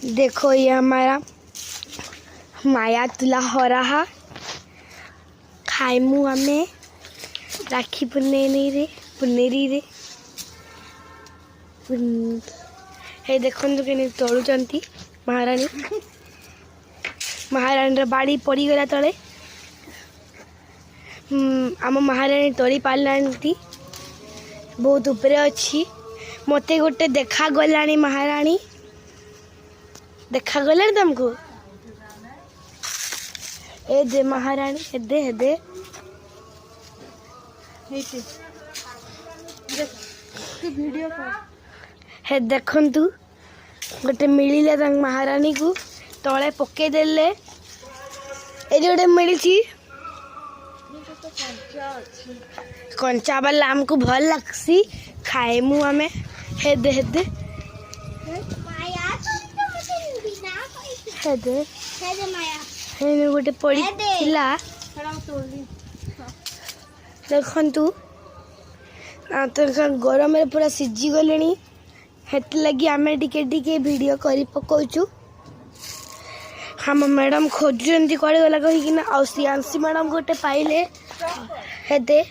देखो ये हमारा माया तुला हो रहा खाइमु हमें राखी पुनेरी रे हे देखु के तोड़ुंट महाराणी महाराणी बाड़ी पड़गला तले आम महाराणी तोड़ी पारा बहुत उपरे अच्छी मते गोटे देखा गलानी महाराणी देखा गला तुमको ए दे महाराणी हे दे वीडियो हे देखंतु गोटे मिलिले महाराणी को तले पके देले ए जोटे मिली कंचा वाला आमको भल लगसी खाएमु आमे हे दे हे गोटे पड़ी देखु गरम पूरा सीझी गले हेत लगी आमे टिके टिके वीडियो करी पकाउछु हम मैडम खोजुंती कड़े गला कहीकि आ सियांसी मैडम गोटे पाइले हेते